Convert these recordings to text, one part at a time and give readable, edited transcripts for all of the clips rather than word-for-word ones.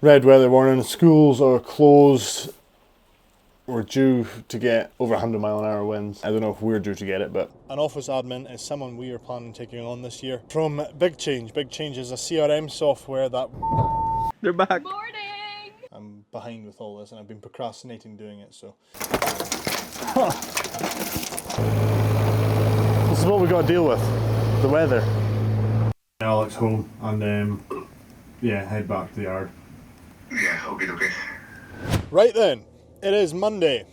Red weather warning, schools are closed. We're due to get over 100 mile an hour winds. I don't know if we're due to get it, but... An office admin is someone we are planning taking on this year. From Big Change. Big Change is a CRM software that... They're back. Morning! I'm behind with all this and I've been procrastinating doing it, so... This is what we got to deal with. The weather. Alex home and yeah, head back to the yard. Yeah, okay. Right then, it is Monday.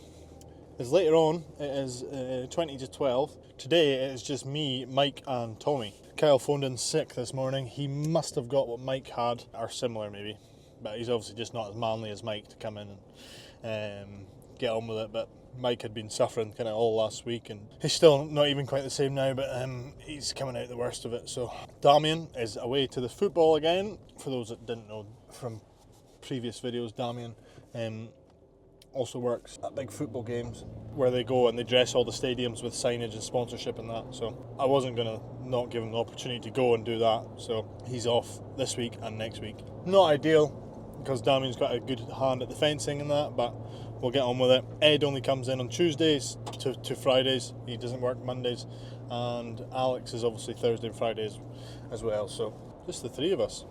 It's later on, it is 20 to 12. Today it is just me, Mike and Tommy. Kyle phoned in sick this morning. He must have got what Mike had, or similar maybe. But he's obviously just not as manly as Mike to come in and get on with it. But Mike had been suffering kind of all last week and he's still not even quite the same now, but he's coming out the worst of it. So Damien is away to the football again. For those that didn't know from previous videos, Damien also works at big football games where they go and they dress all the stadiums with signage and sponsorship and that. So I wasn't going to not give him the opportunity to go and do that. So he's off this week and next week. Not ideal because Damien's got a good hand at the fencing and that, but we'll get on with it. Ed only comes in on Tuesdays to Fridays. He doesn't work Mondays. And Alex is obviously Thursday and Fridays as well. So just the three of us.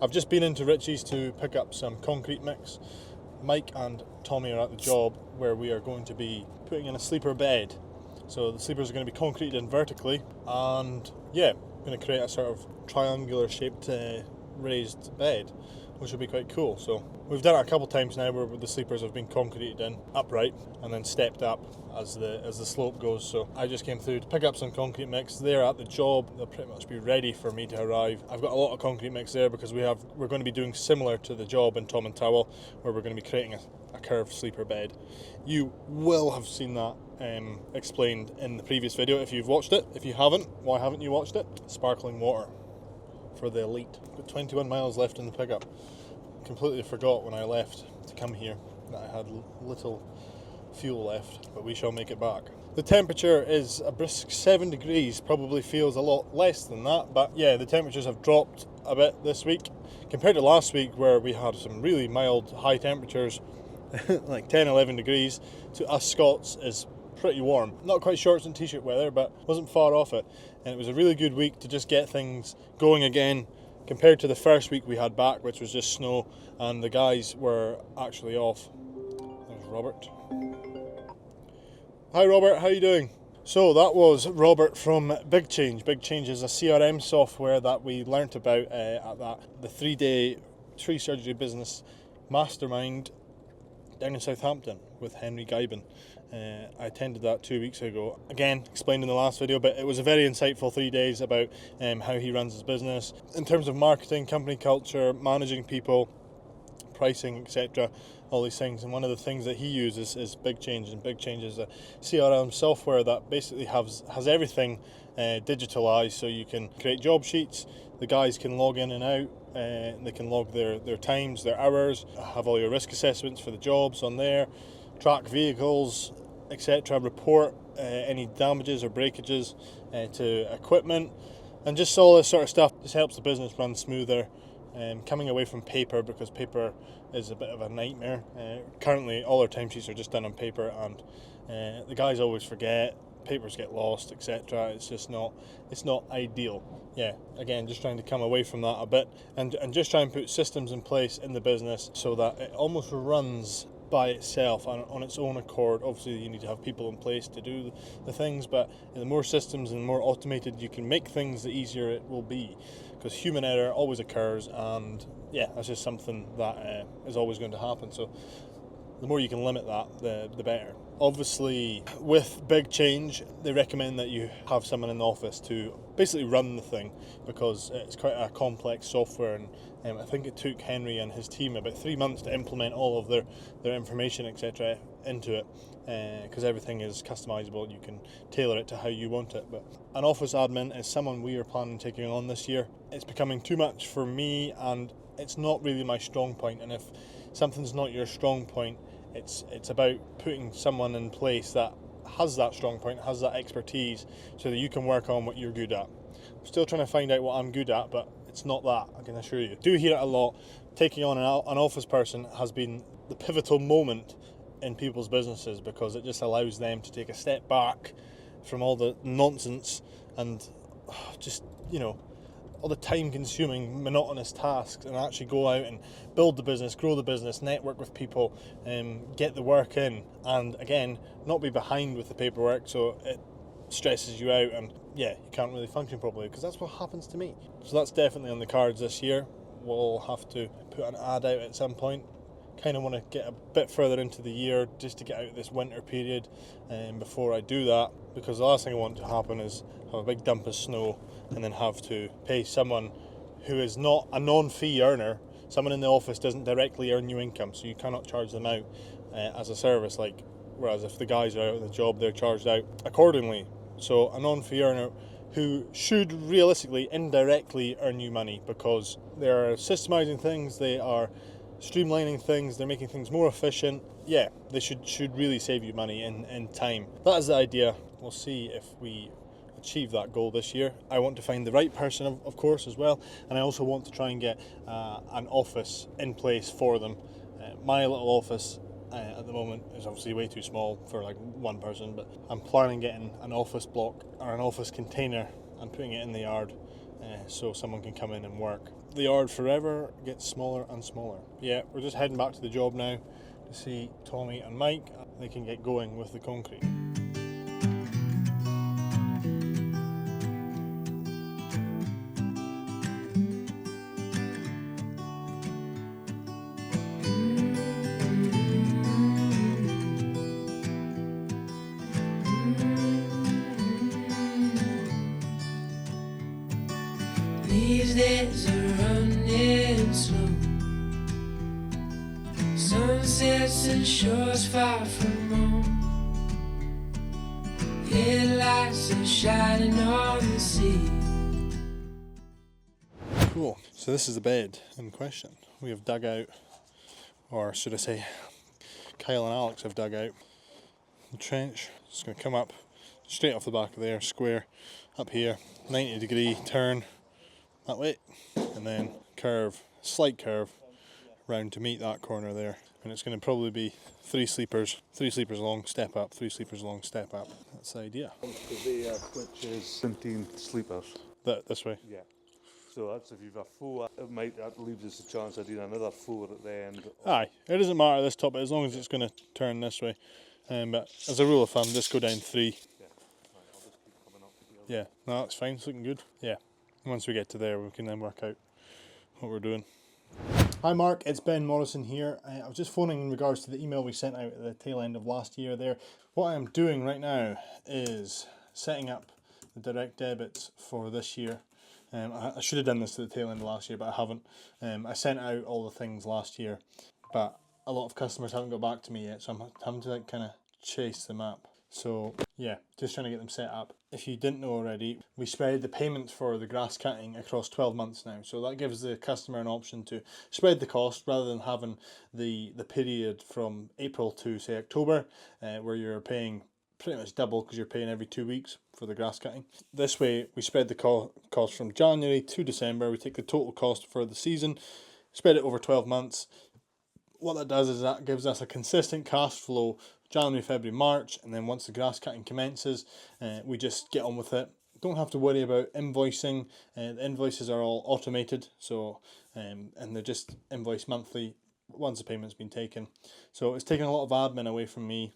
I've just been into Richie's to pick up some concrete mix. Mike and Tommy are at the job where we are going to be putting in a sleeper bed. So the sleepers are going to be concreted in vertically and yeah, going to create a sort of triangular shaped raised bed, which will be quite cool. So we've done it a couple times now where the sleepers have been concreted in upright and then stepped up as the slope goes. So I just came through to pick up some concrete mix. They're at the job. They'll pretty much be ready for me to arrive. I've got a lot of concrete mix there because we're going to be doing similar to the job in Tom and Towel, where we're going to be creating a curved sleeper bed. You will have seen that explained in the previous video if you've watched it. If you haven't, why haven't you watched it? Sparkling water for the elite. Got 21 miles left in the pickup. Completely forgot when I left to come here that I had little fuel left, but we shall make it back. The temperature is a brisk 7 degrees, probably feels a lot less than that, but yeah, the temperatures have dropped a bit this week compared to last week where we had some really mild high temperatures like 10-11 degrees. To us Scots is pretty warm. Not quite shorts and t-shirt weather, but wasn't far off it, and it was a really good week to just get things going again compared to the first week we had back, which was just snow and the guys were actually off. There's Robert. Hi Robert, how you doing? So that was Robert from Big Change. Big Change is a CRM software that we learnt about at the 3-day tree surgery business mastermind down in Southampton with Henry Guybin. I attended that 2 weeks ago. Again, explained in the last video, but it was a very insightful 3 days about how he runs his business in terms of marketing, company culture, managing people, pricing, etc. All these things. And one of the things that he uses is Big Change, and Big Change is a CRM software that basically has everything digitalized, so you can create job sheets. The guys can log in and out. They can log their times, their hours, have all your risk assessments for the jobs on there, track vehicles, etc., report any damages or breakages to equipment, and just all this sort of stuff. Just helps the business run smoother, coming away from paper, because paper is a bit of a nightmare. Currently all our timesheets are just done on paper, and the guys always forget, papers get lost, etc. It's just not ideal. Yeah, again, just trying to come away from that a bit and just try and put systems in place in the business so that it almost runs by itself and on its own accord. Obviously you need to have people in place to do the things, but the more systems and more automated you can make things, the easier it will be, because human error always occurs, and yeah, that's just something that is always going to happen. So the more you can limit that, the better. Obviously, with Big Change, they recommend that you have someone in the office to basically run the thing, because it's quite a complex software, and I think it took Henry and his team about 3 months to implement all of their information, etc. into it, because everything is customizable. You can tailor it to how you want it. But an office admin is someone we are planning taking on this year. It's becoming too much for me, and it's not really my strong point. And if something's not your strong point, it's about putting someone in place that has that strong point, has that expertise, so that you can work on what you're good at. I'm still trying to find out what I'm good at, but it's not that, I can assure you. I do hear it a lot, taking on an office person has been the pivotal moment in people's businesses, because it just allows them to take a step back from all the nonsense and just, all the time-consuming, monotonous tasks, and actually go out and build the business, grow the business, network with people, get the work in, and again, not be behind with the paperwork so it stresses you out and you can't really function properly, because that's what happens to me. So that's definitely on the cards this year. We'll have to put an ad out at some point. Kind of want to get a bit further into the year just to get out of this winter period before I do that, because the last thing I want to happen is have a big dump of snow and then have to pay someone who is not a non-fee earner. Someone in the office doesn't directly earn you income, so you cannot charge them out as a service, whereas if the guys are out on the job, they're charged out accordingly. So a non-fee earner who should realistically indirectly earn you money, because they are systemizing things, they are streamlining things, they're making things more efficient. They should really save you money in time. That is the idea. We'll see if we achieve that goal this year. I want to find the right person, of course, as well, and I also want to try and get an office in place for them. My little office at the moment is obviously way too small for like one person, but I'm planning getting an office block or an office container and putting it in the yard so someone can come in and work. The yard forever gets smaller and smaller. We're just heading back to the job now to see Tommy and Mike. They can get going with the concrete. These days are running slow. Sunsets and shores far from home. Headlights are shining on the sea. Cool. So this is the bed in question. We have dug out, or should I say, Kyle and Alex have dug out the trench. It's going to come up straight off the back of there, square, up here, 90-degree turn that way, and then slight curve round to meet that corner there. And it's going to probably be three sleepers long, step up, 3 sleepers long, step up. That's the idea. Which is 17 sleepers. This way. Yeah. So that's if you've a 4, that leaves us a chance of doing another 4 at the end. Aye, it doesn't matter this top, as long as it's going to turn this way. But as a rule of thumb, just go down 3. Yeah. Right, I'll just keep coming up here. Yeah, no, that's fine, it's looking good. Yeah, once we get to there, we can then work out what we're doing. Hi Mark, it's Ben Morrison here. I was just phoning in regards to the email we sent out at the tail end of last year there. What I'm doing right now is setting up the direct debits for this year. I should have done this at the tail end of last year, but I haven't. I sent out all the things last year, but a lot of customers haven't got back to me yet, so I'm having to kind of chase them up. So yeah, just trying to get them set up. If you didn't know already, we spread the payments for the grass cutting across 12 months now. So that gives the customer an option to spread the cost rather than having the period from April to say October, where you're paying pretty much double because you're paying every 2 weeks for the grass cutting. This way we spread the cost from January to December. We take the total cost for the season, spread it over 12 months. What that does is that gives us a consistent cash flow January, February, March, and then once the grass cutting commences, we just get on with it. Don't have to worry about invoicing. The invoices are all automated, so and they're just invoiced monthly once the payment's been taken. So it's taken a lot of admin away from me.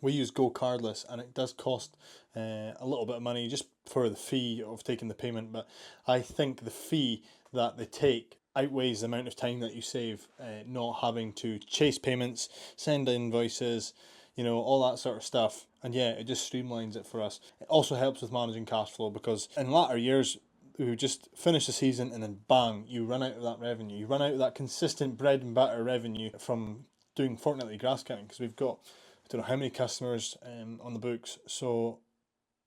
We use Go Cardless, and it does cost a little bit of money just for the fee of taking the payment, but I think the fee that they take outweighs the amount of time that you save not having to chase payments, send invoices, all that sort of stuff. And yeah, it just streamlines it for us. It also helps with managing cash flow, because in latter years we just finish the season and then bang, you run out of that revenue. You run out of that consistent bread and butter revenue from doing fortnightly grass cutting, because we've got I don't know how many customers on the books. So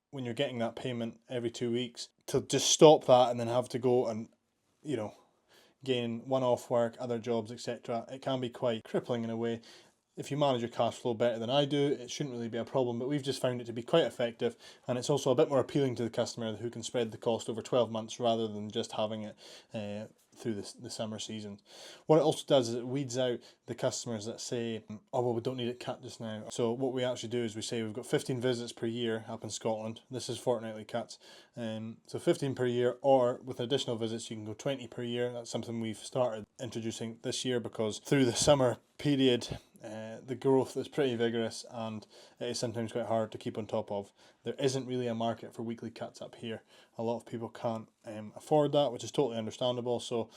when you're getting that payment every 2 weeks, to just stop that and then have to go and gain one-off work, other jobs, etc., it can be quite crippling in a way. If you manage your cash flow better than I do, it shouldn't really be a problem, but we've just found it to be quite effective, and it's also a bit more appealing to the customer who can spread the cost over 12 months rather than just having it through the summer season. What it also does is it weeds out the customers that say, oh well, we don't need it cut just now. So what we actually do is we say we've got 15 visits per year up in Scotland. This is fortnightly cuts, so 15 per year, or with additional visits you can go 20 per year. That's something we've started introducing this year because through the summer period the growth is pretty vigorous and it is sometimes quite hard to keep on top of. There isn't really a market for weekly cuts up here. A lot of people can't afford that, which is totally understandable. So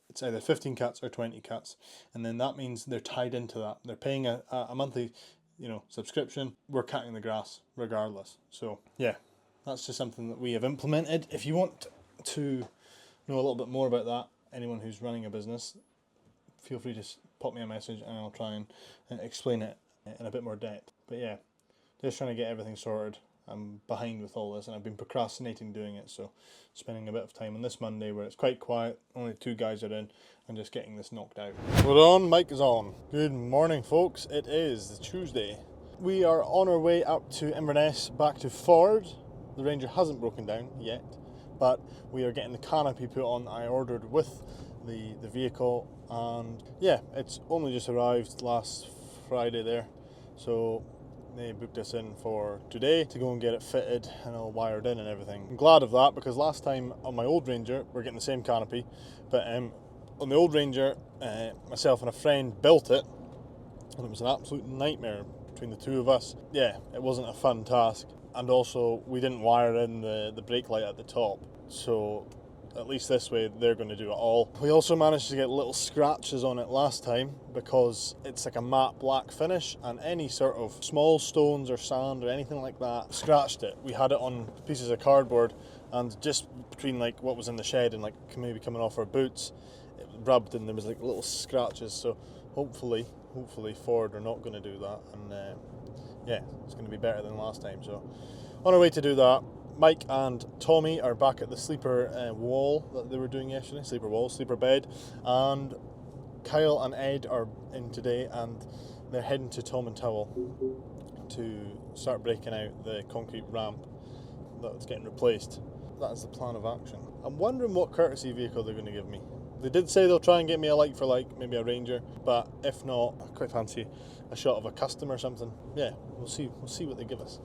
it's either 15 cuts or 20 cuts, and then that means they're tied into that. They're paying a monthly, subscription. We're cutting the grass regardless. So yeah, that's just something that we have implemented. If you want to know a little bit more about that, anyone who's running a business, feel free to pop me a message and I'll try and explain it in a bit more depth. But yeah, just trying to get everything sorted. I'm behind with all this and I've been procrastinating doing it, so spending a bit of time on this Monday where it's quite quiet, only 2 guys are in, and just getting this knocked out. We're on, mic is on. Good morning folks, it is Tuesday. We are on our way up to Inverness, back to Ford. The Ranger hasn't broken down yet, but we are getting the canopy put on that I ordered with the vehicle, and yeah, it's only just arrived last Friday there, so they booked us in for today to go and get it fitted and all wired in and everything. I'm glad of that because last time on my old Ranger we're getting the same canopy, but on the old Ranger myself and a friend built it and it was an absolute nightmare between the two of us. Yeah, it wasn't a fun task, and also we didn't wire in the brake light at the top, so at least this way they're going to do it all. We also managed to get little scratches on it last time because it's like a matte black finish, and any sort of small stones or sand or anything like that scratched it. We had it on pieces of cardboard, and just between like what was in the shed and like maybe coming off our boots, it rubbed and there was like little scratches. So hopefully Ford are not going to do that, and yeah, it's going to be better than last time. So on our way to do that. Mike and Tommy are back at the sleeper wall that they were doing yesterday. Sleeper bed. And Kyle and Ed are in today and they're heading to Tom and Towel to start breaking out the concrete ramp that's getting replaced. That is the plan of action. I'm wondering what courtesy vehicle they're going to give me. They did say they'll try and get me a like for like, maybe a Ranger, but if not, I quite fancy a shot of a Custom or something. Yeah, we'll see what they give us.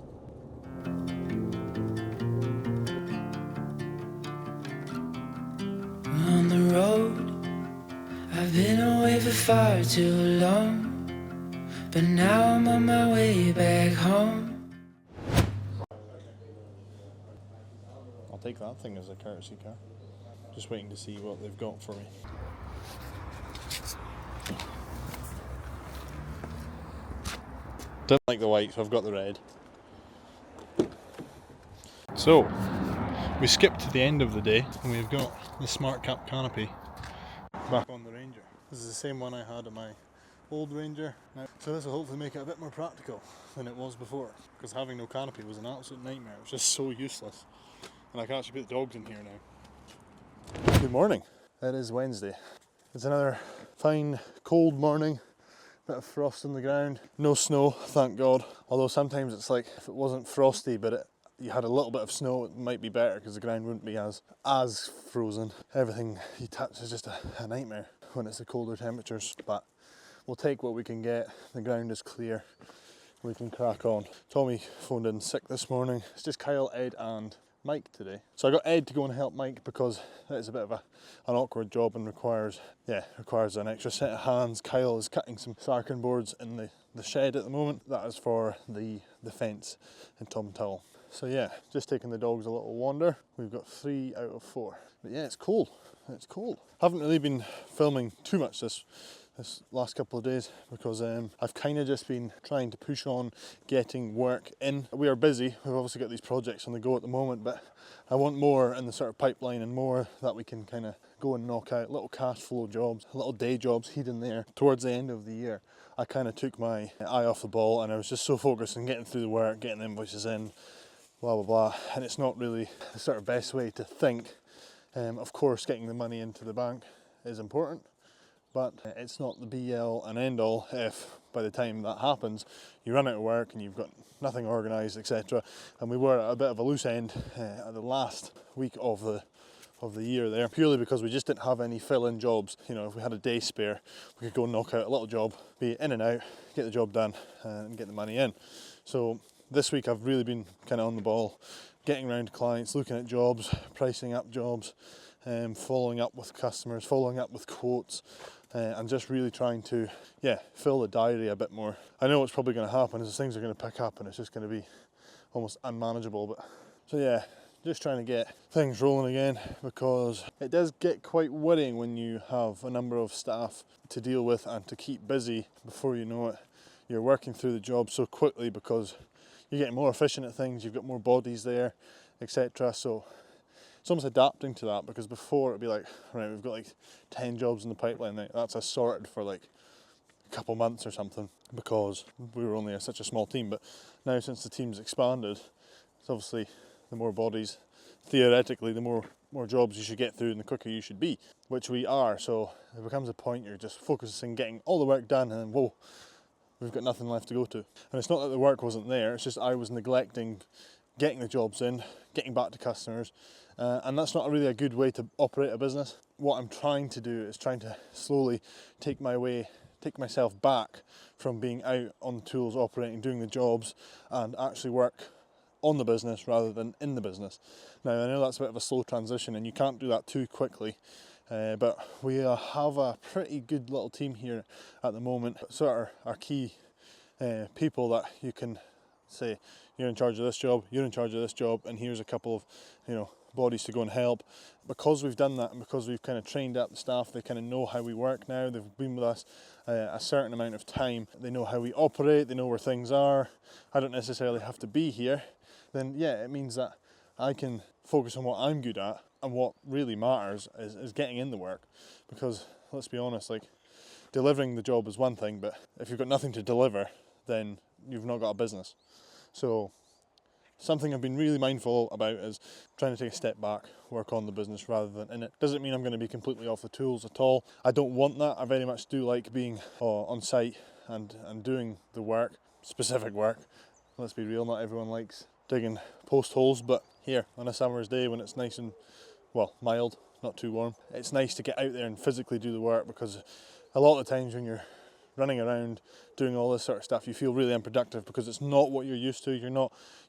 On the road, I've been away for far too long, but now I'm on my way back home. I'll take that thing as a courtesy car. Just waiting to see what they've got for me. Didn't like the white, so I've got the red. So, we skipped to the end of the day and we've got the Smart Cap canopy back on the Ranger. This is the same one I had on my old Ranger. Now, so this will hopefully make it a bit more practical than it was before, because having no canopy was an absolute nightmare. It was just so useless. And I can actually put the dogs in here now. Good morning. It is Wednesday. It's another fine cold morning. Bit of frost on the ground. No snow, thank God. Although sometimes it's like if it wasn't frosty but you had a little bit of snow, it might be better because the ground wouldn't be as frozen. Everything you touch is just a nightmare when it's the colder temperatures, but we'll take what we can get. The ground is clear, we can crack on. Tommy phoned in sick this morning. It's just Kyle, Ed and Mike today. So I got Ed to go and help Mike because it's a bit of an awkward job and requires an extra set of hands. Kyle is cutting some sarkin boards in the shed at the moment. That is for the fence in Tom Towel. So yeah, just taking the dogs a little wander. We've got 3 out of 4. But yeah, it's cold. It's cold. Haven't really been filming too much this last couple of days because I've kind of just been trying to push on getting work in. We are busy. We've obviously got these projects on the go at the moment, but I want more in the sort of pipeline and more that we can kind of go and knock out. Little cash flow jobs, little day jobs hidden there. Towards the end of the year, I kind of took my eye off the ball and I was just so focused on getting through the work, getting the invoices in, blah blah blah, and it's not really the sort of best way to think. Of course, getting the money into the bank is important, but it's not the be all and end all if by the time that happens you run out of work and you've got nothing organised, etc. And we were at a bit of a loose end at the last week of of the year there, purely because we just didn't have any fill-in jobs. You know, if we had a day spare, we could go and knock out a little job, be in and out, get the job done, and get the money in. So this week I've really been kind of on the ball, getting around to clients, looking at jobs, pricing up jobs, following up with customers, following up with quotes, and just really trying to, fill the diary a bit more. I know what's probably going to happen is things are going to pick up and it's just going to be almost unmanageable. But so yeah, just trying to get things rolling again, because it does get quite worrying when you have a number of staff to deal with and to keep busy. Before you know it, you're working through the job so quickly because you're getting more efficient at things, you've got more bodies there, etc. So it's almost adapting to that, because before it'd be like, right, we've got like 10 jobs in the pipeline, like, that's assorted for like a couple months or something, because we were only such a small team. But now, since the team's expanded, it's obviously the more bodies, theoretically, the more jobs you should get through and the quicker you should be, which we are. So there becomes a point you're just focusing, getting all the work done, and then whoa, we've got nothing left to go to. And it's not that the work wasn't there, it's just I was neglecting getting the jobs in, getting back to customers, and that's not really a good way to operate a business. What I'm trying to do is trying to slowly take myself back from being out on the tools, operating, doing the jobs, and actually work on the business rather than in the business. Now, I know that's a bit of a slow transition and you can't do that too quickly, but we have a pretty good little team here at the moment. So our key people that you can say, you're in charge of this job, you're in charge of this job, and here's a couple of bodies to go and help. Because we've done that, and because we've kind of trained up the staff, they kind of know how we work now. They've been with us a certain amount of time. They know how we operate, they know where things are. I don't necessarily have to be here. Then it means that I can focus on what I'm good at, and what really matters is getting in the work. Because let's be honest, like, delivering the job is one thing, but if you've got nothing to deliver, then you've not got a business. So something I've been really mindful about is trying to take a step back, work on the business rather than in it. Doesn't mean I'm going to be completely off the tools at all. I don't want that. I very much do like being on site and doing the work, specific work. Let's be real, not everyone likes digging post holes, but here on a summer's day when it's nice and mild, not too warm, it's nice to get out there and physically do the work, because a lot of the times when you're running around doing all this sort of stuff, you feel really unproductive because it's not what you're used to.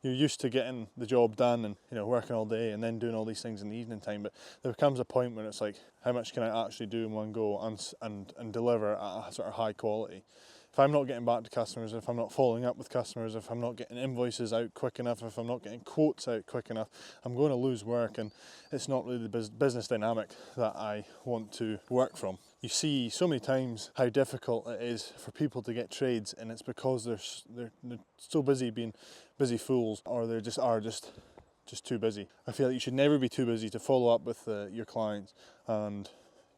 You're used to getting the job done and working all day and then doing all these things in the evening time. But there comes a point when it's like, how much can I actually do in one go and deliver at a sort of high quality? If I'm not getting back to customers, if I'm not following up with customers, if I'm not getting invoices out quick enough, if I'm not getting quotes out quick enough, I'm going to lose work, and it's not really the business dynamic that I want to work from. You see so many times how difficult it is for people to get trades, and it's because they're so busy being busy fools, or they just are just too busy. I feel like you should never be too busy to follow up with your clients. And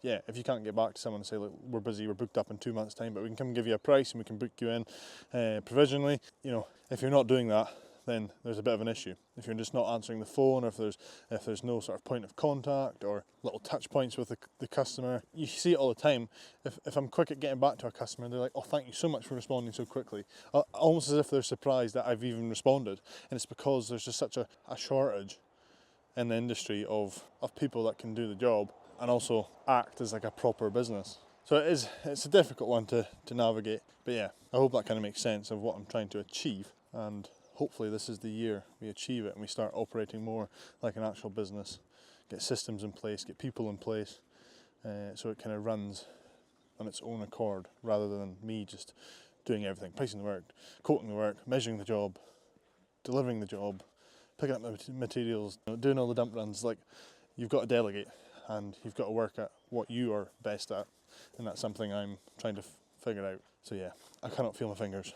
if you can't get back to someone and say, look, we're busy, we're booked up in 2 months' time, but we can come and give you a price and we can book you in provisionally. If you're not doing that, then there's a bit of an issue. If you're just not answering the phone, or if there's no sort of point of contact or little touch points with the customer. You see it all the time. If I'm quick at getting back to a customer, they're like, oh, thank you so much for responding so quickly. Almost as if they're surprised that I've even responded. And it's because there's just such a shortage in the industry of people that can do the job and also act as like a proper business. So it's a difficult one to navigate. But I hope that kind of makes sense of what I'm trying to achieve, and hopefully this is the year we achieve it and we start operating more like an actual business, get systems in place, get people in place, so it kind of runs on its own accord rather than me just doing everything, pricing the work, quoting the work, measuring the job, delivering the job, picking up the materials, doing all the dump runs. Like, you've got to delegate and you've got to work at what you are best at, and that's something I'm trying to figure out. So I cannot feel my fingers.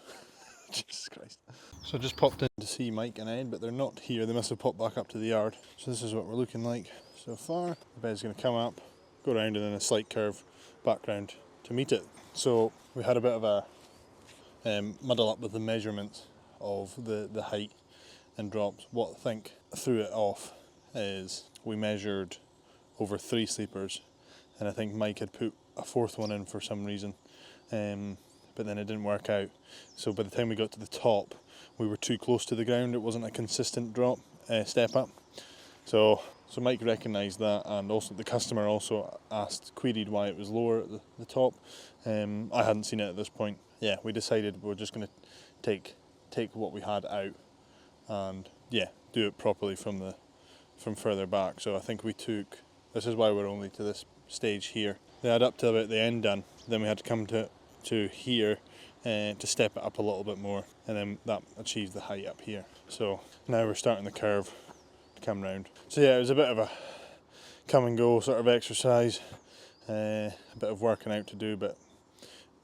Jesus Christ. So I just popped in to see Mike and Ed, but they're not here. They must have popped back up to the yard. So this is what we're looking like so far. The bed's going to come up, go around, and then a slight curve back round to meet it. So we had a bit of a muddle up with the measurements of the height and drops. What I think threw it off is we measured over 3 sleepers, and I think Mike had put a 4th one in for some reason. But then it didn't work out. So by the time we got to the top, we were too close to the ground. It wasn't a consistent drop, step up. So So Mike recognised that, and also the customer also queried why it was lower at the top. I hadn't seen it at this point. Yeah, we decided we're just going to take what we had out and do it properly from further back. So I think this is why we're only to this stage here. They had up to about the end done, then we had to come to here to step it up a little bit more, and then that achieved the height up here. So now we're starting the curve to come round. So yeah, it was a bit of a come and go sort of exercise, a bit of working out to do, but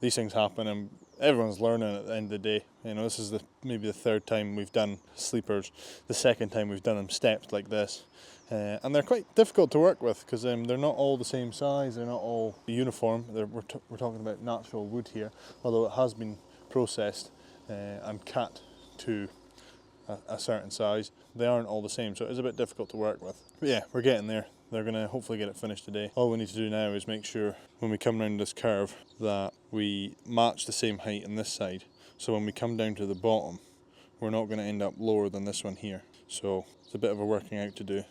these things happen and everyone's learning at the end of the day. You know, this is maybe the third time we've done sleepers, the second time we've done them stepped like this. And they're quite difficult to work with because they're not all the same size, they're not all uniform. We're talking about natural wood here, although it has been processed and cut to a certain size. They aren't all the same, so it's a bit difficult to work with. But yeah, we're getting there. They're going to hopefully get it finished today. All we need to do now is make sure when we come round this curve that we match the same height on this side. So when we come down to the bottom, we're not going to end up lower than this one here. So it's a bit of a working out to do.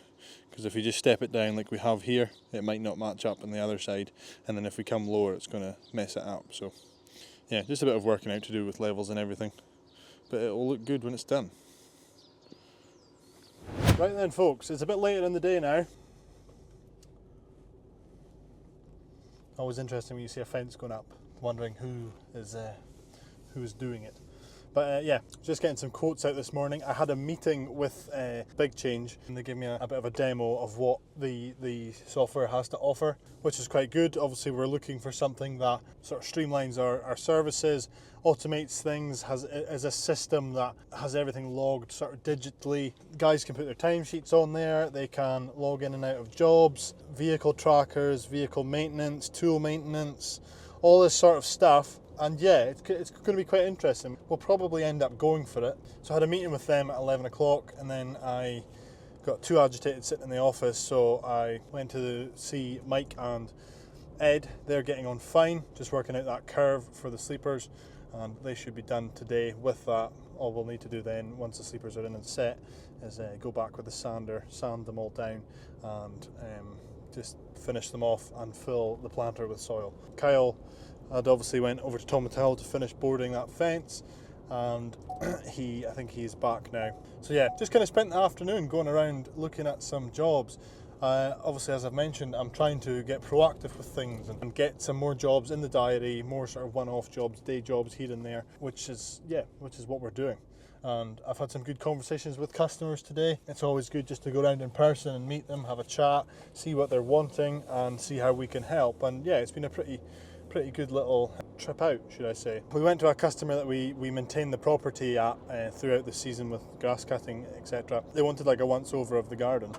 Because if you just step it down like we have here, it might not match up on the other side, and then if we come lower it's going to mess it up. So yeah, just a bit of working out to do with levels and everything, but it will look good when it's done. Right then folks, it's a bit later in the day now. Always interesting when you see a fence going up, wondering who is doing it. But yeah, just getting some quotes out this morning. I had a meeting with Big Change, and they gave me a bit of a demo of what the software has to offer, which is quite good. Obviously we're looking for something that sort of streamlines our services, automates things, is a system that has everything logged sort of digitally. Guys can put their timesheets on there, they can log in and out of jobs, vehicle trackers, vehicle maintenance, tool maintenance, all this sort of stuff. And yeah, it's going to be quite interesting. We'll probably end up going for it. So I had a meeting with them at 11 o'clock, and then I got too agitated sitting in the office, so I went to see Mike and Ed. They're getting on fine, just working out that curve for the sleepers, and they should be done today with that. All we'll need to do then, once the sleepers are in and set, is go back with the sander, sand them all down, and just finish them off and fill the planter with soil. Kyle had obviously went over to Tomatel to finish boarding that fence, and I think he's back now. So yeah, just kind of spent the afternoon going around looking at some jobs. Obviously, as I've mentioned, I'm trying to get proactive with things and get some more jobs in the diary, more sort of one-off jobs, day jobs here and there, which is what we're doing. And I've had some good conversations with customers today. It's always good just to go around in person and meet them, have a chat, see what they're wanting, and see how we can help. And yeah, it's been a pretty good little trip out, should I say. We went to a customer that we maintain the property at throughout the season with grass cutting, etc. They wanted like a once over of the garden,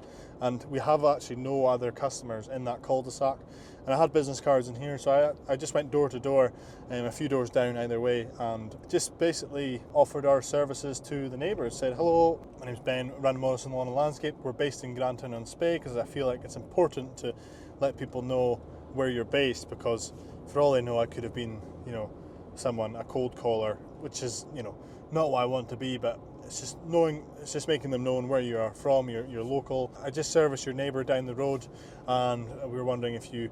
and we have actually no other customers in that cul-de-sac. And I had business cards in here, so I just went door to door, a few doors down either way, and just basically offered our services to the neighbours. Said, hello, my name's Ben, run Morrison Lawn Landscape. We're based in Grantown-on-Spey because I feel like it's important to let people know where you're based, because for all I know, I could have been, a cold caller, which is, not what I want to be, but it's just making them know where you are from, you're local. I just service your neighbour down the road, and we were wondering if you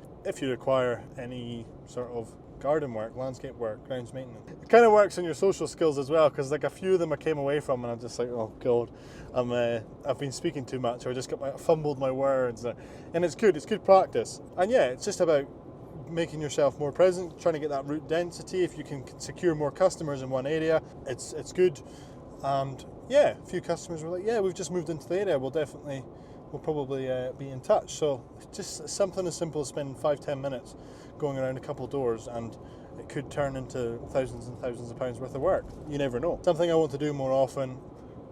require any sort of garden work, landscape work, grounds maintenance. It kind of works on your social skills as well, because like a few of them I came away from and I'm just like, oh god, I've been speaking too much, or I just fumbled my words, and it's good practice. And yeah, it's just about making yourself more present, trying to get that route density. If you can secure more customers in one area, it's good. And yeah, a few customers were like, yeah, we've just moved into the area, we'll probably be in touch. So just something as simple as spending 5-10 minutes going around a couple doors, and it could turn into thousands and thousands of pounds worth of work. You never know. Something I want to do more often,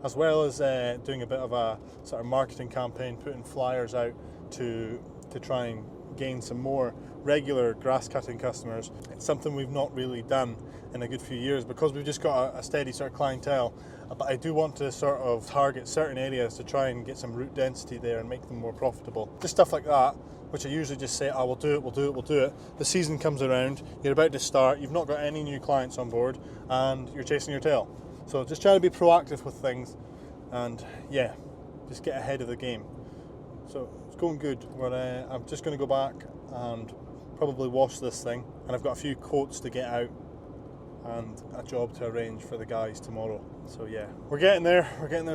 as well as doing a bit of a sort of marketing campaign, putting flyers out to try and gain some more regular grass cutting customers. It's something we've not really done in a good few years because we've just got a steady sort of clientele, but I do want to sort of target certain areas to try and get some route density there and make them more profitable. Just stuff like that, which I usually just say, we'll do it. The season comes around, you're about to start, you've not got any new clients on board, and you're chasing your tail. So just trying to be proactive with things, and yeah, just get ahead of the game. So going good. I'm just going to go back and probably wash this thing, and I've got a few coats to get out and a job to arrange for the guys tomorrow. So yeah, we're getting there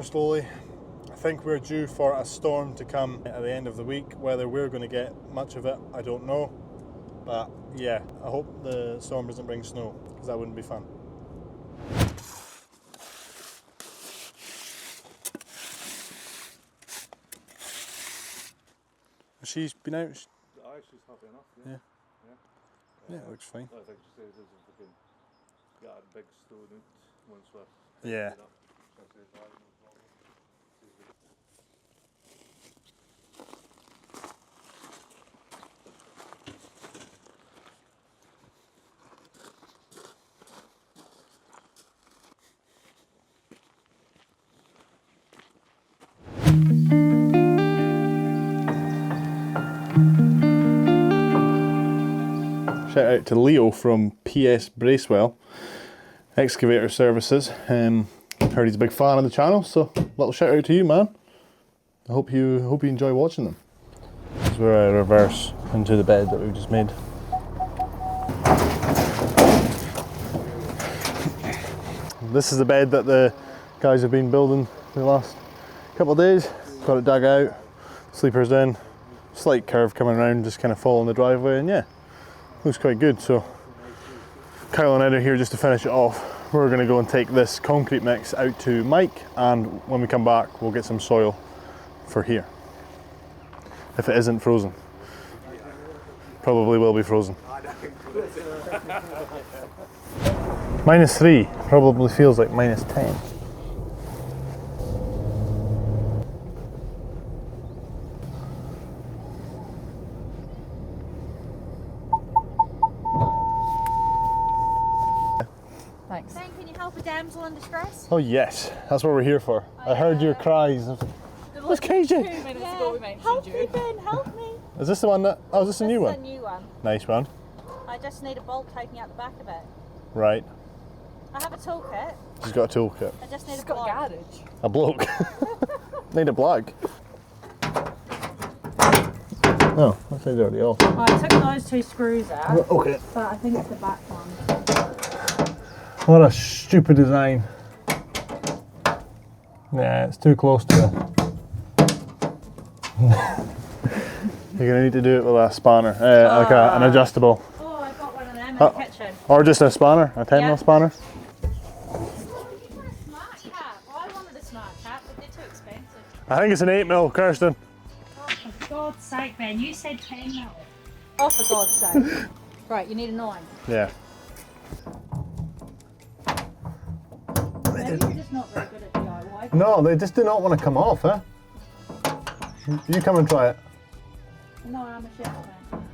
slowly. I think we're due for a storm to come at the end of the week. Whether we're going to get much of it, I don't know. But yeah, I hope the storm doesn't bring snow, because that wouldn't be fun. She's been out? She's happy enough, Yeah. Yeah, it looks fine. I think she says there's a fucking got a big stone out once we're Yeah. Shout out to Leo from PS Bracewell Excavator Services. Heard he's a big fan of the channel, so little shout out to you, man. I hope you enjoy watching them. This is where I reverse into the bed that we've just made. This is the bed that the guys have been building for the last couple of days. Got it dug out, sleepers in, slight curve coming around, just kind of following the driveway, and yeah, looks quite good. So Kyle and Ed are here just to finish it off. We're going to go and take this concrete mix out to Mike, and when we come back we'll get some soil for here. If it isn't frozen. Probably will be frozen. -3 probably feels like -10. Thanks. Ben, can you help a damsel in distress? Oh yes, that's what we're here for. I heard your cries. What's KJ? 2 minutes ago we mentioned help me, Ben, help me. Is this the one that, oh, is this a new one? This is a new one. Nice one. I just need a bolt taking out the back of it. Right. I have a toolkit. She's got a toolkit. I just need She's a got a block. garage. A bloke. Need a bloke. Oh, that side's already off. I took those 2 screws out, Okay. but I think it's the back one. What a stupid design. Yeah, it's too close to it. You're going to need to do it with a spanner, like an adjustable. Oh, I've got one of them in the kitchen. Or just a spanner, a 10mm Yeah. spanner. You want a smart cap? Well, I wanted a smart cap, but they're too expensive. I think it's an 8mm, Kirsten. Oh, for God's sake, Ben, you said 10 mil. Oh, for God's sake. Right, you need a 9. Yeah. Maybe you're just not very good at DIY. No, they just do not want to come off, huh? You come and try it. No, I'm a chef, Ben.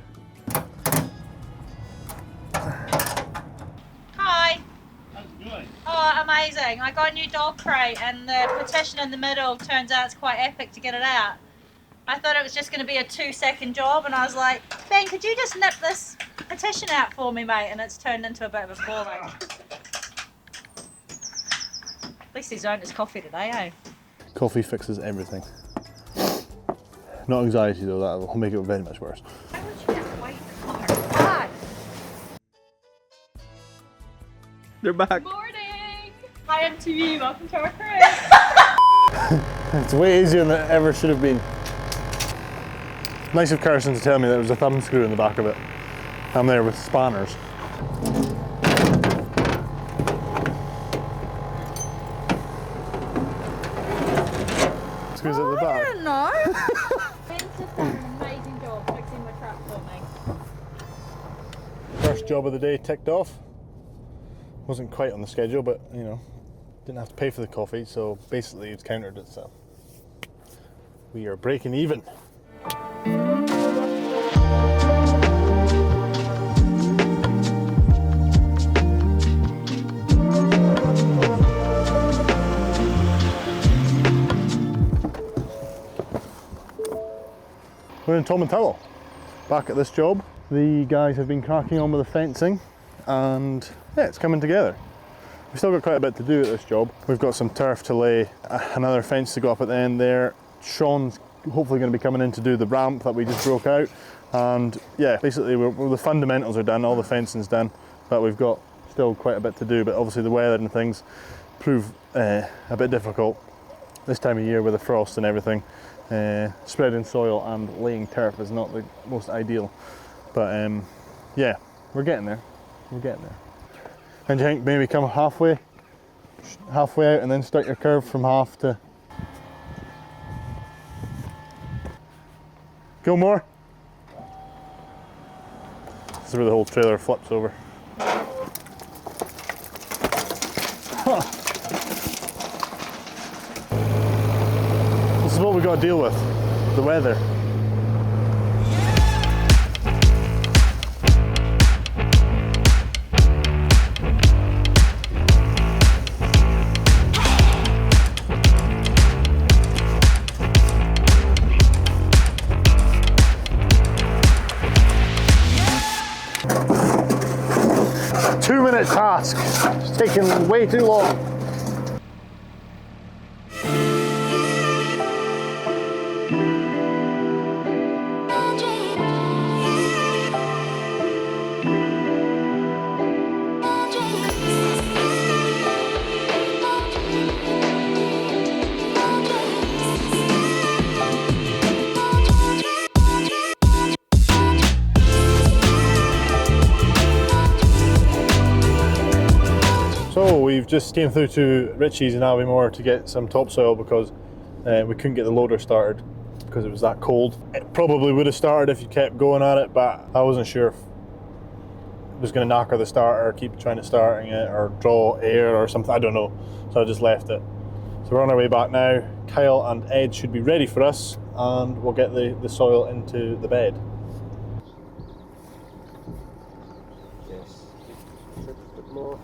Hi. How's it going? Oh, amazing. I got a new dog crate and the partition in the middle turns out it's quite epic to get it out. I thought it was just going to be a 2-second job and I was like, Ben, could you just nip this partition out for me, mate? And it's turned into a bit of a ball ache. At least he's earned his coffee today, eh? Coffee fixes everything. Not anxiety though, that will make it very much worse. Why would you just wait the car? Why? They're back. Morning! Hi MTV, welcome to our crib. It's way easier than it ever should have been. Nice of Carson to tell me that there was a thumb screw in the back of it. I'm there with spanners. Screws at the back. I don't know. Ben's just done an amazing job fixing my truck for me. First job of the day ticked off. Wasn't quite on the schedule, but you know, didn't have to pay for the coffee, so basically it's countered itself. We are breaking even. We're in Tomintoul, back at this job. The guys have been cracking on with the fencing and yeah, it's coming together. We've still got quite a bit to do at this job. We've got some turf to lay, another fence to go up at the end there. Sean's hopefully going to be coming in to do the ramp that we just broke out. And yeah, basically the fundamentals are done, all the fencing's done, but we've got still quite a bit to do. But obviously the weather and things prove a bit difficult this time of year with the frost and everything. Spreading soil and laying turf is not the most ideal, but yeah, we're getting there. We're getting there. And do you think maybe come halfway out and then start your curve from half to go more? This is where the whole trailer flips over. This is what we got to deal with, the weather. Two-minute task. It's taking way too long. So we've just came through to Richie's in Aviemore to get some topsoil because we couldn't get the loader started because it was that cold. It probably would have started if you kept going at it, but I wasn't sure if it was going to knock her the starter or keep trying to starting it or draw air or something, I don't know. So I just left it. So we're on our way back now. Kyle and Ed should be ready for us and we'll get the soil into the bed. Yes, a bit more.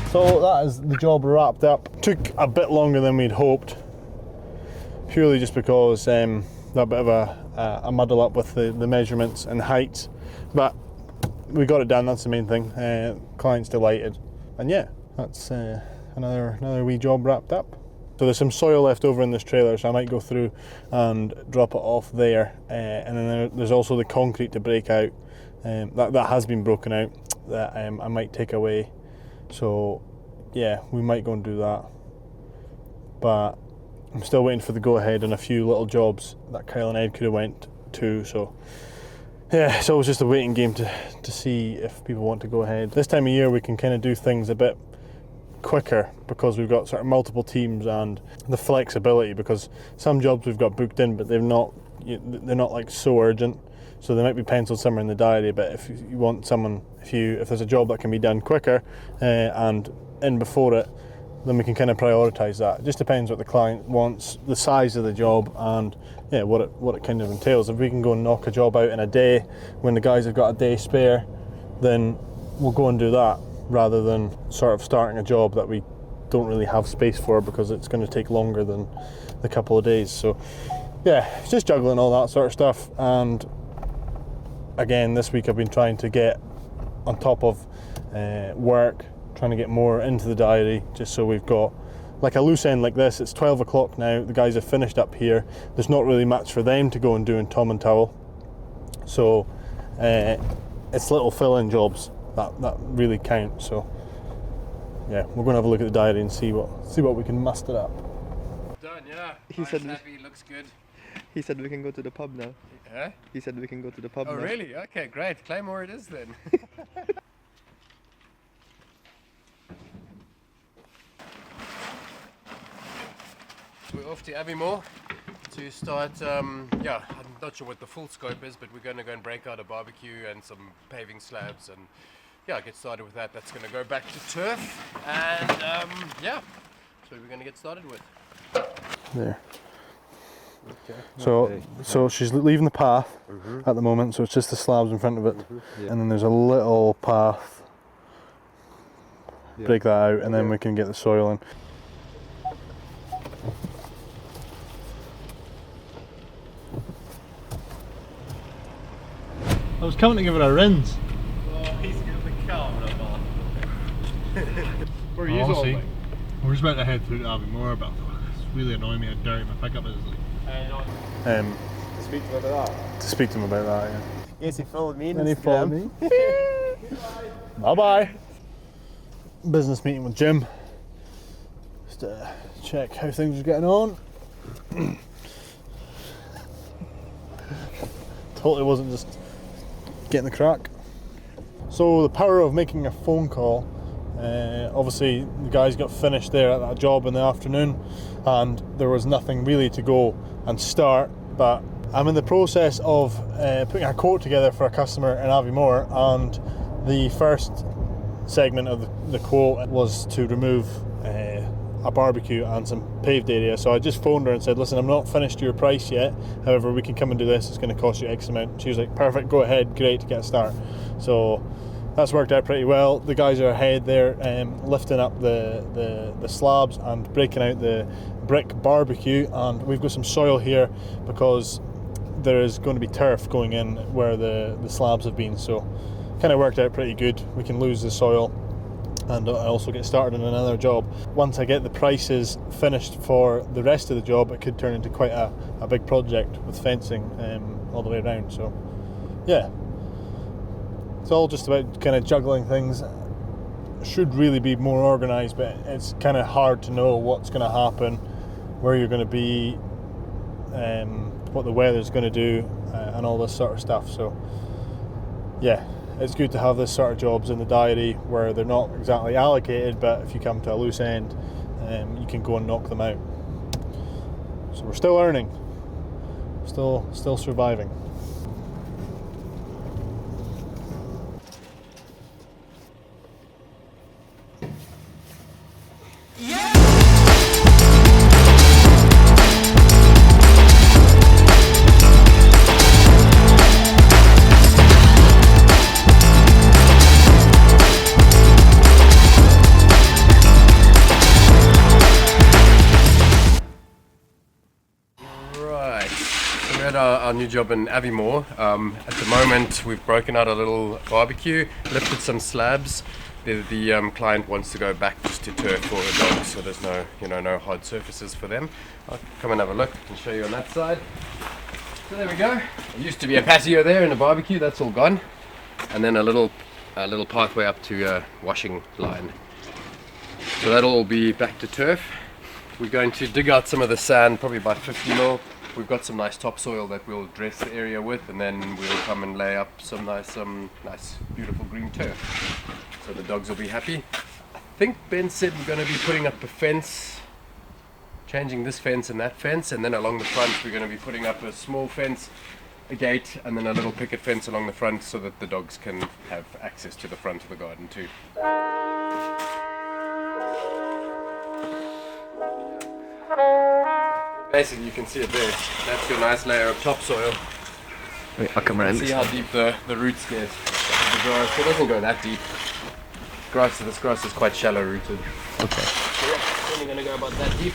So that is the job wrapped up. Took a bit longer than we'd hoped, purely just because that bit of a muddle up with the measurements and heights, but we got it done. That's the main thing. Client's delighted, and yeah, that's another wee job wrapped up. So there's some soil left over in this trailer, so I might go through and drop it off there, and then there's also the concrete to break out that has been broken out that I might take away. So yeah, we might go and do that, but I'm still waiting for the go-ahead on a few little jobs that Kyle and Ed could have went to. So yeah, it's always just a waiting game to see if people want to go ahead. This time of year we can kind of do things a bit quicker because we've got sort of multiple teams and the flexibility, because some jobs we've got booked in but they're not like so urgent, so they might be penciled somewhere in the diary. But if you want someone, if there's a job that can be done quicker and in before it, then we can kind of prioritise that. It just depends what the client wants, the size of the job, and yeah, what it kind of entails. If we can go and knock a job out in a day when the guys have got a day spare, then we'll go and do that, rather than sort of starting a job that we don't really have space for because it's going to take longer than the couple of days. So yeah, it's just juggling all that sort of stuff. And again, this week I've been trying to get on top of work, trying to get more into the diary, just so we've got like a loose end like this. It's 12 o'clock now, the guys have finished up here, there's not really much for them to go and do in Tom and Towel, so it's little fill-in jobs that really count. So yeah, we're going to have a look at the diary and see what we can muster up. Done, yeah. He said happy, looks good. He said we can go to the pub now. Yeah? He said we can go to the pub now. Oh really? Okay, great. Claymore it is then. We're off to Aviemore to start, I'm not sure what the full scope is, but we're going to go and break out a barbecue and some paving slabs and yeah, get started with that. That's going to go back to turf, and yeah, that's what we're going to get started with. There. Okay. So she's leaving the path at the moment, so it's just the slabs in front of it, and then there's a little path. Break that out, and then we can get the soil in. I was coming to give it a rinse. Oh, he's got the camera on. We're honestly, we're just about to head through to Aviemore, but it's really annoying me how dirty my pickup is. To speak to him about that. To speak to him about that, yeah. Yes, he followed me. And he followed me. Bye bye. Business meeting with Jim. Just to check how things are getting on. Totally wasn't just getting the crack. So the power of making a phone call. Obviously the guys got finished there at that job in the afternoon, and there was nothing really to go and start, but I'm in the process of putting a quote together for a customer in Aviemore, and the first segment of the quote was to remove a barbecue and some paved area. So I just phoned her and said, listen, I'm not finished your price yet, however we can come and do this, it's going to cost you X amount. She was like, perfect, go ahead, great, to get a start. So that's worked out pretty well. The guys are ahead there, lifting up the slabs and breaking out the brick barbecue, and we've got some soil here because there is going to be turf going in where the slabs have been, so kind of worked out pretty good. We can lose the soil and also get started on another job. Once I get the prices finished for the rest of the job, it could turn into quite a big project with fencing all the way around. So yeah, it's all just about kind of juggling things. Should really be more organised, but it's kind of hard to know what's going to happen, where you're going to be, what the weather's going to do, and all this sort of stuff. So yeah, it's good to have this sort of jobs in the diary where they're not exactly allocated, but if you come to a loose end, you can go and knock them out. So we're still earning, still surviving. Our new job in Aviemore. At the moment we've broken out a little barbecue, lifted some slabs. The client wants to go back just to turf for the dogs, so there's no hard surfaces for them. I'll come and have a look and show you on that side. So there we go. There used to be a patio there and a barbecue, that's all gone. And then a little pathway up to a washing line. So that'll all be back to turf. We're going to dig out some of the sand, probably about 50 mil. We've got some nice topsoil that we'll dress the area with, and then we'll come and lay up some nice beautiful green turf. So the dogs will be happy. I think Ben said we're going to be putting up a fence, changing this fence and that fence, and then along the front we're going to be putting up a small fence, a gate, and then a little picket fence along the front so that the dogs can have access to the front of the garden too. Basically, you can see it there. That's your nice layer of topsoil. Wait, I'll come around. See how deep the roots get. The grass, it doesn't go that deep. This grass is quite shallow rooted. Okay. So yeah, it's only going to go about that deep.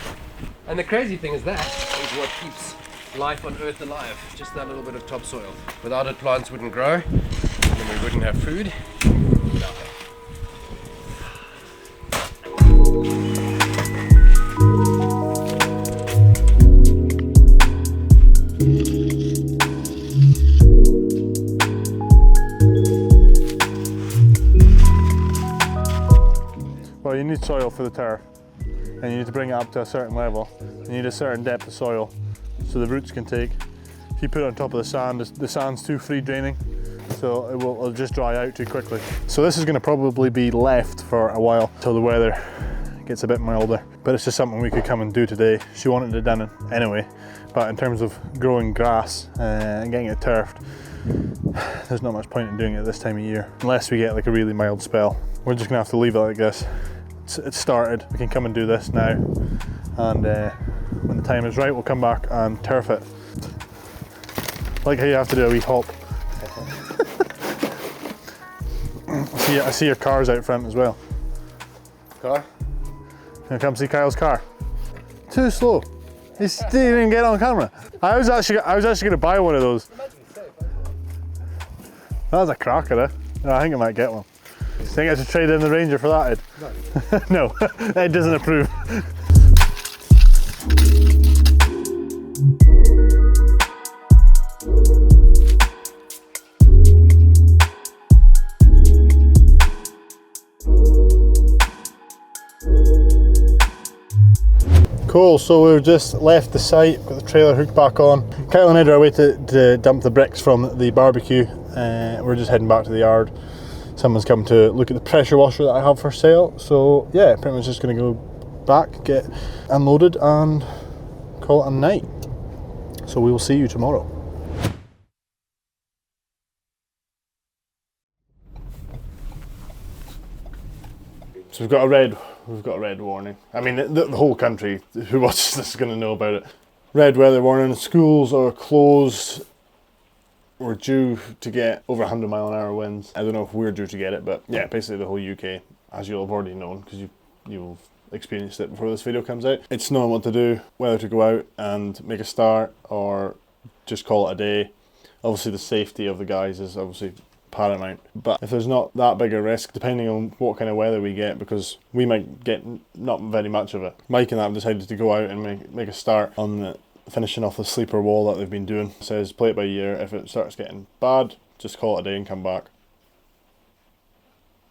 And the crazy thing is that is what keeps life on Earth alive. Just that little bit of topsoil. Without it, plants wouldn't grow, and then we wouldn't have food. Well, you need soil for the turf, and you need to bring it up to a certain level. You need a certain depth of soil so the roots can take. If you put it on top of the sand's too free draining, so it'll just dry out too quickly. So this is going to probably be left for a while till the weather gets a bit milder, but it's just something we could come and do today. She wanted it done anyway, but in terms of growing grass and getting it turfed, there's not much point in doing it this time of year unless we get like a really mild spell. We're just gonna have to leave it like this. It's started, we can come and do this now, and when the time is right we'll come back and turf it. Like how you have to do a wee hop. I see your car's out front as well. Car? Can I come see Kyle's car? Too slow. He didn't even get on camera. I was actually gonna buy one of those. That's a cracker, eh? I think I might get one. Do you think I should trade in the Ranger for that, Ed? No, Ed doesn't approve. Cool, so we've just left the site, got the trailer hooked back on. Kyle and Ed are away to dump the bricks from the barbecue. We're just heading back to the yard. Someone's come to look at the pressure washer that I have for sale. So yeah, pretty much just gonna go back, get unloaded and call it a night. So we will see you tomorrow. So we've got a red warning. I mean, the whole country who watches this is going to know about it. Red weather warning. Schools are closed. We're due to get over 100-mile-an-hour winds. I don't know if we're due to get it, but yeah, basically the whole UK, as you'll have already known because you've experienced it before this video comes out. It's knowing what to do, whether to go out and make a start or just call it a day. Obviously, the safety of the guys is obviously paramount, but if there's not that big a risk, depending on what kind of weather we get, because we might get not very much of it. Mike and I have decided to go out and make a start on finishing off the sleeper wall that they've been doing. It says play it by ear. If it starts getting bad, just call it a day and come back.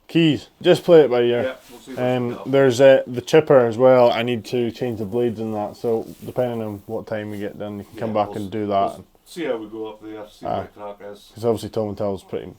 Keys, just play it by ear. Yeah, we'll see there's the chipper as well. I need to change the blades and that, so depending on what time we get done, you can come back and do that. See how we go up there, see what the crack is. Because obviously Tom and Tell's pretty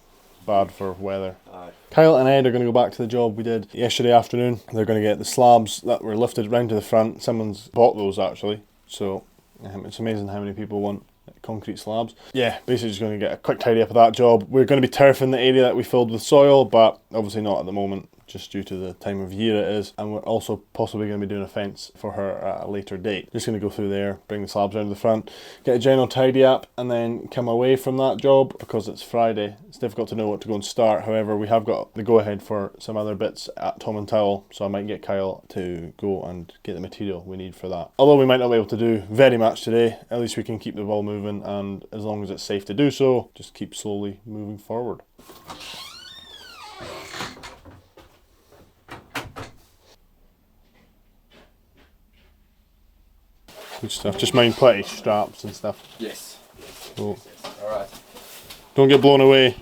bad for weather. Aye. Kyle and Ed are going to go back to the job we did yesterday afternoon. They're going to get the slabs that were lifted round to the front. Someone's bought those actually, so it's amazing how many people want concrete slabs. Yeah, basically just going to get a quick tidy up of that job. We're going to be turfing the area that we filled with soil, but obviously not at the moment, just due to the time of year it is. And we're also possibly going to be doing a fence for her at a later date. Just going to go through there, bring the slabs around to the front, get a general tidy up, and then come away from that job. Because it's Friday, it's difficult to know what to go and start. However, we have got the go-ahead for some other bits at Tom and Towel, so I might get Kyle to go and get the material we need for that. Although we might not be able to do very much today, at least we can keep the ball moving, and as long as it's safe to do so, just keep slowly moving forward. Good stuff. Just mind plenty straps and stuff. Yes. Cool. Yes. Alright. Don't get blown away.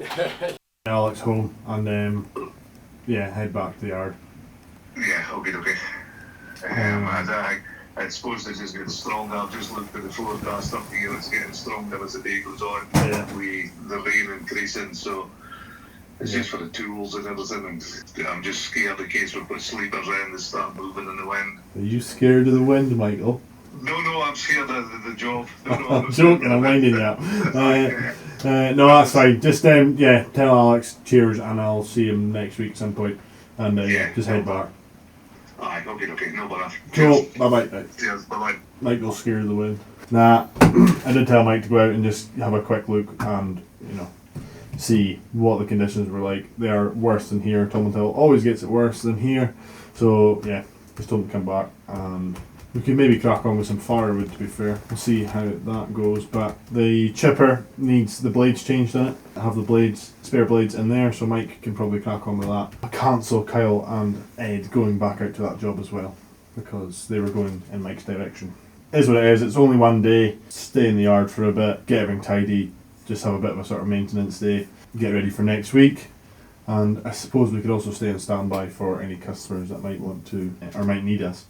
Alex home and yeah, head back to the yard. Yeah, okay. I suppose this is getting stronger. I've just looked at the forecast up here. It's getting stronger as the day goes on. Yeah. The rain increasing, so it's just for the tools and everything. And I'm just scared in case we put sleepers in, they start moving in the wind. Are you scared of the wind, Michael? No, I'm scared of the job. No, I'm joking, I'm winding you up. No, that's fine. Just yeah, tell Alex cheers, and I'll see him next week at some point. And yeah, just head back. Aye, okay, no bother. Cool, bye-bye. Cheers, bye-bye. Michael's scared of the wind. Nah, I did tell Mike to go out and just have a quick look and, see what the conditions were like. They are worse than here. Tom and Tell always gets it worse than here. So yeah, just told him to come back, and we could maybe crack on with some firewood, to be fair. We'll see how that goes. But the chipper needs the blades changed in it. I have the spare blades in there, so Mike can probably crack on with that. I cancel Kyle and Ed going back out to that job as well, because they were going in Mike's direction. Is what it is. It's only one day. Stay in the yard for a bit, get everything tidy, just have a bit of a sort of maintenance day, get ready for next week. And I suppose we could also stay on standby for any customers that might want to or might need us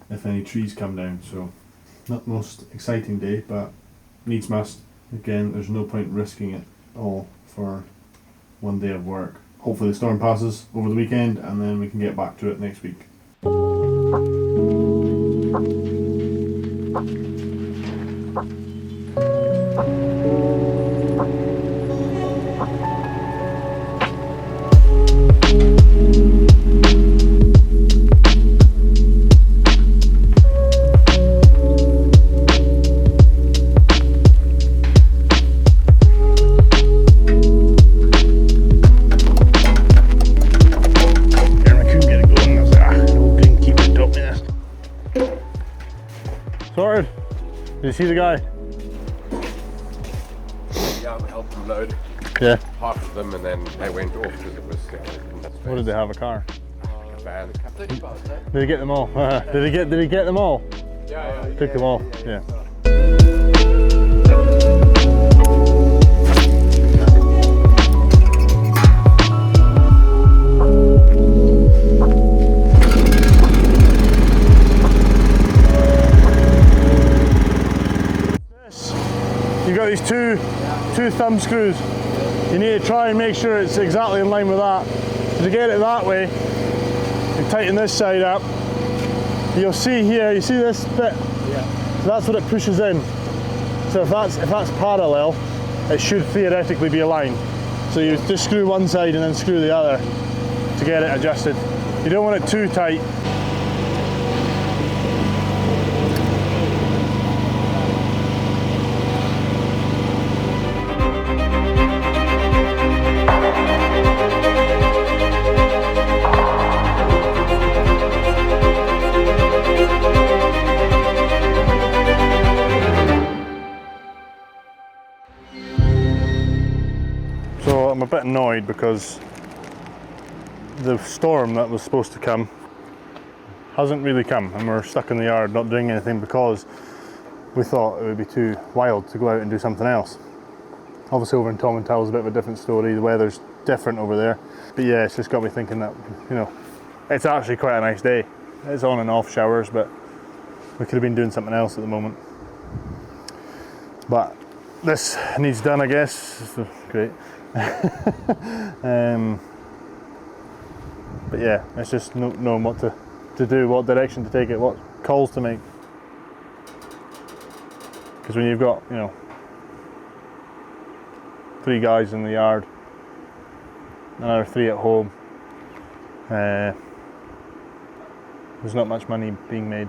if any trees come down. So not the most exciting day, but needs must. Again, there's no point risking it all for one day of work. Hopefully the storm passes over the weekend and then we can get back to it next week. Sorted. Did you see the guy? Yeah, we helped them load Yeah. half of them, and then they went off because it was thick. What did they have, a car? A van. Did he get them all? Did he get them all? Yeah, Took them all. Yeah. You've got these two thumb screws. You need to try and make sure it's exactly in line with that. To get it that way, you tighten this side up. You'll see here, you see this bit? Yeah. So that's what it pushes in. So if that's parallel, it should theoretically be aligned. So you just screw one side and then screw the other to get it adjusted. You don't want it too tight. So I'm a bit annoyed because the storm that was supposed to come hasn't really come, and we're stuck in the yard not doing anything because we thought it would be too wild to go out and do something else. Obviously over in Tom and Towell's a bit of a different story, the weather's different over there. But yeah, it's just got me thinking that, you know, it's actually quite a nice day. It's on and off showers, but we could have been doing something else at the moment. But this needs done, I guess. So, great. But yeah, it's just knowing what to do, what direction to take it, what calls to make. Because when you've got, you know, 3 guys in the yard, another 3 at home, there's not much money being made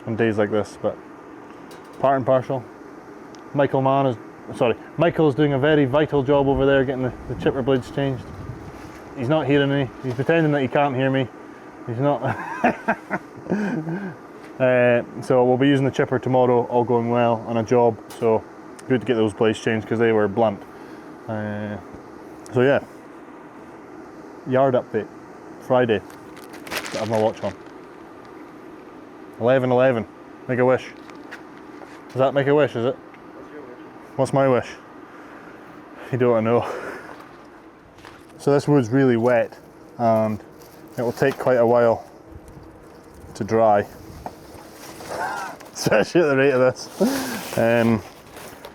on days like this, but part and parcel. Michael's doing a very vital job over there getting the chipper blades changed. He's not hearing me, he's pretending that he can't hear me. He's not. So we'll be using the chipper tomorrow, all going well on a job, so good to get those blades changed because they were blunt. So yeah, yard update, Friday. I have my watch on. 11:11. Make a wish. Does that make a wish? Is it? What's my wish? You don't know. So this wood's really wet, and it will take quite a while to dry, especially at the rate of this.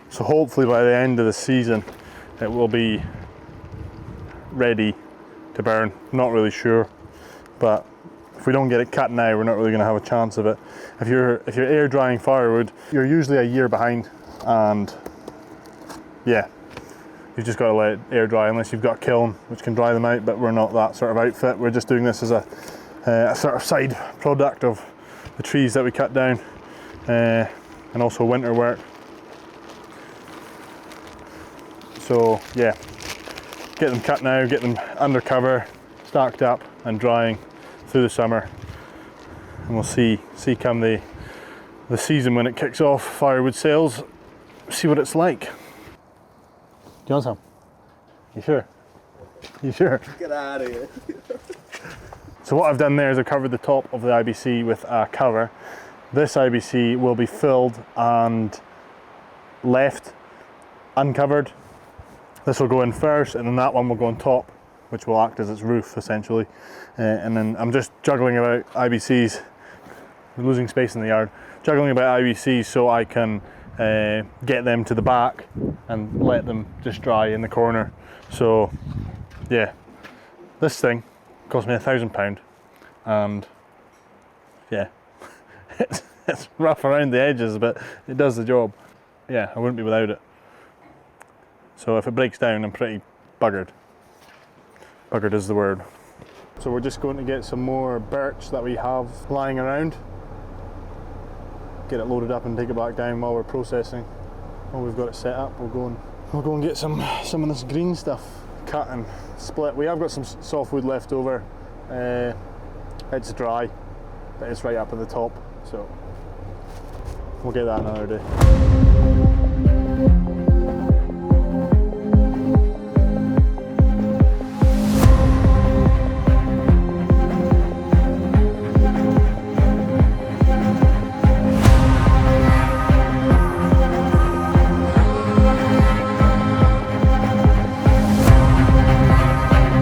So hopefully by the end of the season, it will be ready to burn. Not really sure, but if we don't get it cut now, we're not really going to have a chance of it. If you're air drying firewood, you're usually a year behind, and yeah, you've just got to let it air dry unless you've got a kiln which can dry them out, but we're not that sort of outfit. We're just doing this as a sort of side product of the trees that we cut down, and also winter work. So yeah, get them cut now, get them under cover, stacked up and drying through the summer, and we'll see come the season when it kicks off, firewood sales, see what it's like. Do you want some? You sure? You sure? Get out of here. So what I've done there is I've covered the top of the IBC with a cover. This IBC will be filled and left uncovered. This will go in first, and then that one will go on top, which will act as its roof essentially. And then I'm just juggling about IBCs, losing space in the yard, juggling about IBCs so I can get them to the back and let them just dry in the corner. So yeah, this thing cost me £1,000, and yeah, it's rough around the edges, but it does the job. Yeah, I wouldn't be without it. So if it breaks down, I'm pretty buggered. Buggered is the word. So we're just going to get some more birch that we have lying around. Get it loaded up and take it back down while we're processing. While we've got it set up, we'll go and get some of this green stuff cut and split. We have got some softwood left over. It's dry, but it's right up at the top, so we'll get that another day.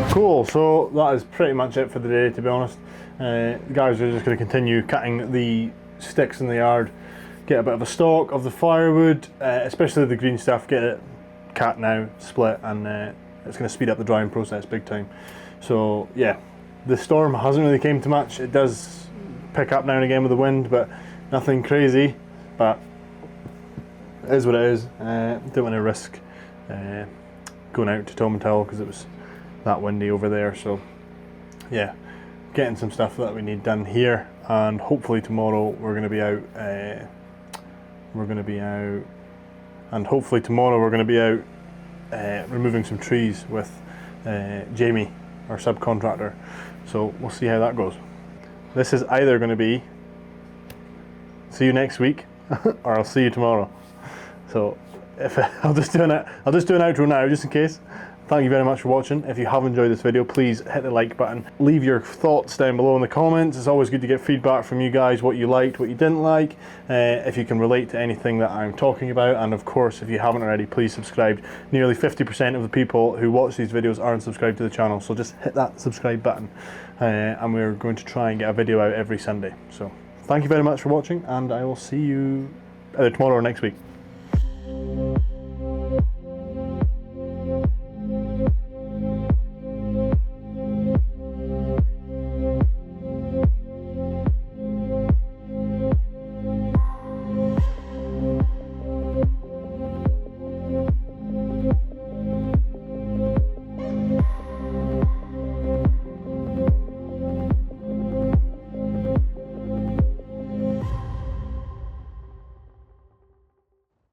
Cool, so that is pretty much it for the day, to be honest. The guys are just going to continue cutting the sticks in the yard, get a bit of a stock of the firewood, especially the green stuff, get it cut now, split, and it's going to speed up the drying process big time. So yeah, the storm hasn't really came to much. It does pick up now and again with the wind, but nothing crazy, but it is what it is. Don't want to risk going out to Tomintoul because it was that windy over there. So yeah, getting some stuff that we need done here, and hopefully tomorrow we're going to be out. Removing some trees with Jamie, our subcontractor. So we'll see how that goes. This is either going to be see you next week or I'll see you tomorrow. So if I'll just do an outro now just in case. Thank you very much for watching. If you have enjoyed this video, please hit the like button. Leave your thoughts down below in the comments. It's always good to get feedback from you guys, what you liked, what you didn't like, if you can relate to anything that I'm talking about. And of course, if you haven't already, please subscribe. Nearly 50% of the people who watch these videos aren't subscribed to the channel, so just hit that subscribe button. And we're going to try and get a video out every Sunday. So thank you very much for watching, and I will see you either tomorrow or next week.